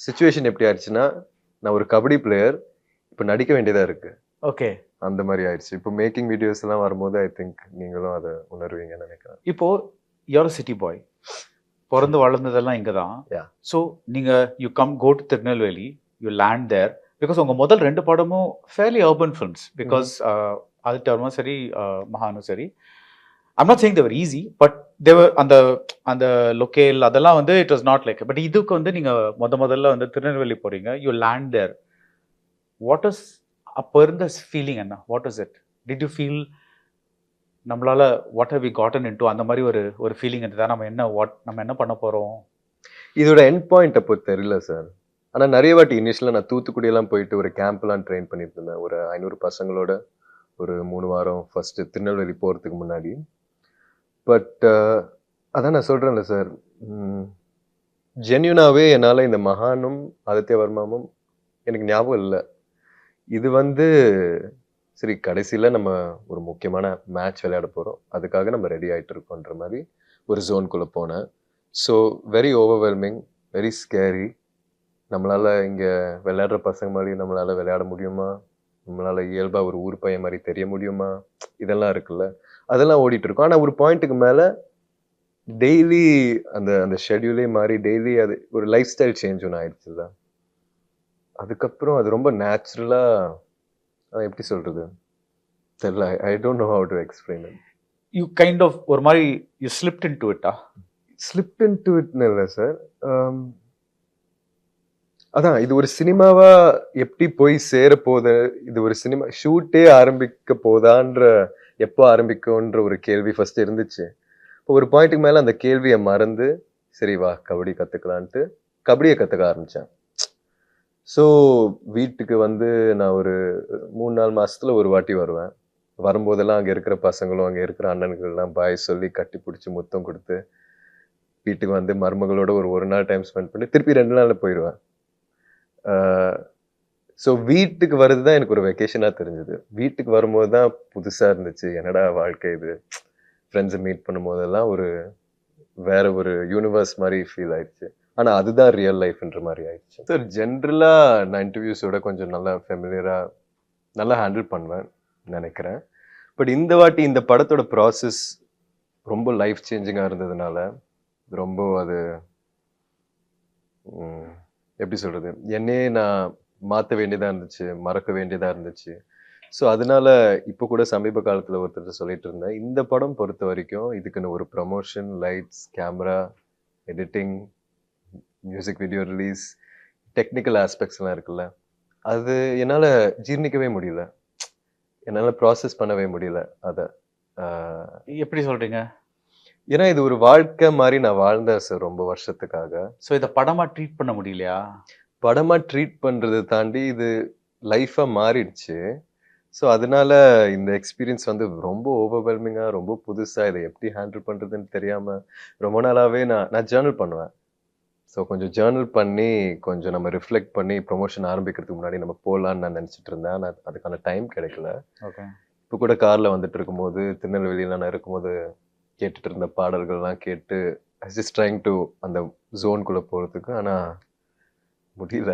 Situation எப்படி ஆயிடுச்சுன்னா, நான் ஒரு கபடி பிளேயர். இப்ப நடிக்க வேண்டியதா இருக்கு. ஓகே. அந்த மாரி ஆயிடுச்சு. இப்போ மேக்கிங் வீடியோஸ்லாம் வரும்போது ஐ திங்க் நீங்களும் அத உணர்வீங்கன்னு நெனைக்கிறேன். இப்போ யூஆர் அ சிட்டி பாய். பொறந்து வளர்ந்ததெல்லாம் இங்க தான். யாஹ்! ஸோ நீங்க you go to Tirunelveli, you land there. Because உங்க முதல் 2 படமும் ஃபேர்லி அர்பன் ஃபிலிம்ஸ். பிகாஸ் ஆதித்யவர்மாவும் சரி, மகானும் சரி. I'm not saying they were easy. But they were அந்த அந்த லொகேல் அதெல்லாம் வந்து it was not like. But இதுக்கு வந்து நீங்க முதல்ல வந்து திருநெல்வேலி போறீங்க. You land there. What is அப்போ இருந்த ஃபீலிங் என்ன? What is it? Did you feel நம்மளால what have we cotton into அந்த மாதிரி ஒரு ஃபீலிங் இருந்ததா? நம்ம என்ன பண்ண போறோம்? இதோட எண்ட் பாயிண்ட் அப்போ தெரியல சார். ஆனா நெறைய வாட்டி இனிஷியலா நான் தூத்துக்குடியெல்லாம் போயிட்டு ஒரு கேம்ப்லாம் ட்ரெயின் பண்ணிட்டு இருந்தேன். ஒரு 500 பசங்களோட ஒரு 3 வாரம் ஃபர்ஸ்ட் திருநெல்வேலி போறதுக்கு முன்னாடி. பட் அதான் நான் சொல்றேன்ல சார். ஜென்யூனாவே என்னால இந்த மகானும், ஆதித்யவர்மாவும் எனக்கு ஞாபகம் இல்ல. இது வந்து சரி கடைசியில நம்ம ஒரு முக்கியமான மேட்ச் விளையாட போறோம். அதுக்காக நம்ம ரெடி ஆயிட்டு இருக்கோன்ற மாரி ஒரு ஜோன்குள்ள போனேன். So very overwhelming, very scary. நம்மளால இங்க விளையாடுற பசங்க மாரி நம்மளால விளையாட முடியுமா? நம்மளால இயல்பா ஒரு ஊர் பையன் மாரி தெரிய முடியுமா? இதெல்லாம் இருக்குல்ல. அதெல்லாம் ஓடிட்டு இருக்கும். ஆனா ஒரு பாயிண்ட்டுக்கு மேல டெய்லி அந்த அந்த ஷெட்யூலே மாறி டெய்லி அது ஒரு லைஃப் ஸ்டைல் சேஞ்ச் ஒண்ணு ஆயிடுச்சுல்ல. அதுக்கப்புறம் அது ரொம்ப நேச்சுரலா எப்படி சொல்றது? தெரியல. I don't know how to explain it. You kind of ஒரு மாதிரி யூ ஸ்லிப்ட் இன்டு இட்டா? ஸ்லிப்ட் இன்டு இட்ன்னு இல்ல சார். அதான் இது ஒரு சினிமாவா எப்படி போய் சேரப்போது? இது ஒரு சினிமா ஷூட்டே ஆரம்பிக்க போதான்ற எப்போ ஆரம்பிக்கும்ன்ற ஒரு கேள்வி ஃபர்ஸ்ட் இருந்துச்சு. இப்போ ஒரு பாயிண்ட்டுக்கு மேல அந்த கேள்விய மறந்து, சரி வா கபடி கத்துக்கலான்ட்டு கபடிய கத்துக்க ஆரம்பிச்சேன். ஸோ வீட்டுக்கு வந்து நான் ஒரு 3, 4 மாசத்துல ஒரு வாட்டி வருவேன். வரும்போதெல்லாம் அங்க இருக்கிற பசங்களும், அங்க இருக்கிற அண்ணன்கள்லாம் பாய் சொல்லி கட்டி புடிச்சு முத்தம் குடுத்து, வீட்டுக்கு வந்து மருமகளோட ஒரு 1 நாள் டைம் ஸ்பெண்ட் பண்ணி, திருப்பி 2 நாள்ல போயிருவேன். ஆ ஸோ வீட்டுக்கு வர்றது தான் எனக்கு ஒரு வெக்கேஷனா தெரிஞ்சது. வீட்டுக்கு வரும்போது தான் புதுசா இருந்துச்சு. என்னடா வாழ்க்கை இது! ஃப்ரெண்ட்ஸ மீட் பண்ணும்போதெல்லாம் வேற ஒரு யூனிவர்ஸ் மாரி ஃபீல் ஆயிடுச்சு. ஆனா அதுதான் ரியல் லைஃப்ன்ற மாரி ஆயிடுச்சு. சார் ஜென்ரலா நான் இன்டர்வியூஸோட கொஞ்சம் நல்லா ஃபெமிலியரா நல்லா ஹேண்டில் பண்ணுவேன் நெனைக்கிறேன். பட் இந்த வாட்டி இந்த படத்தோட ப்ராசஸ் ரொம்ப லைஃப் சேஞ்சிங்கா இருந்ததுனால, ரொம்ப அது எப்படி சொல்றது? என்னையே நான் மாத்த வேண்டியதா இருந்துச்சு. மறக்க வேண்டியதா இருந்துச்சு. ஸோ அதனால இப்போ கூட சமீப காலத்துல ஒருத்தர்ட்ட சொல்லிட்டு இருந்தேன். இந்த படம் பொறுத்தவரைக்கும் இதுக்குன்னு ஒரு promotion, lights, camera, editing, music video release, technical ஆஸ்பெக்ட்ஸ்லாம் இருக்குல்ல. அது என்னால ஜீர்ணிக்கவே முடியல. என்னால ப்ராசஸ் பண்ணவே முடியல அத. ஆ எப்படி சொல்றீங்க? ஏன்னா இது ஒரு வாழ்க்கை மாரி நான் வாழ்ந்தேன் சார் ரொம்ப வருஷத்துக்காக. ஸோ இத படமா ட்ரீட் பண்ண முடியலையா? படமா ட்ரீட் பண்றத தாண்டி இது லைஃபா மாறிடுச்சு. ஸோ அதனால இந்த எக்ஸ்பீரியன்ஸ் வந்து ரொம்ப ஓவர்வெல்மிங்கா, ரொம்ப புதுசா இத எப்படி ஹேண்டில் பண்றதுன்னு தெரியாம, ரொம்ப நாளாவே நான் நான் ஜர்னல் பண்ணுவேன். ஸோ கொஞ்சம் ஜர்னல் பண்ணி, கொஞ்சம் நம்ம ரிஃப்ளெக்ட் பண்ணி ப்ரமோஷன் ஆரம்பிக்கிறதுக்கு முன்னாடி நம்ம போலான்னு நான் நெனச்சுட்டு இருந்தேன். ஆனா அதுக்கான டைம் கிடைக்கல. ஓகே. இப்போ கூட கார்ல வந்துட்டு இருக்கும்போது, திருநெல்வேலியில நான் இருக்கும்போது கேட்டுட்டு இருந்த பாடல்கள்லாம் கேட்டு, ஐ ஜஸ்ட் ட்ரையிங் டூ அந்த ஜோன்குள்ள போறதுக்கு. ஆனா முடியல.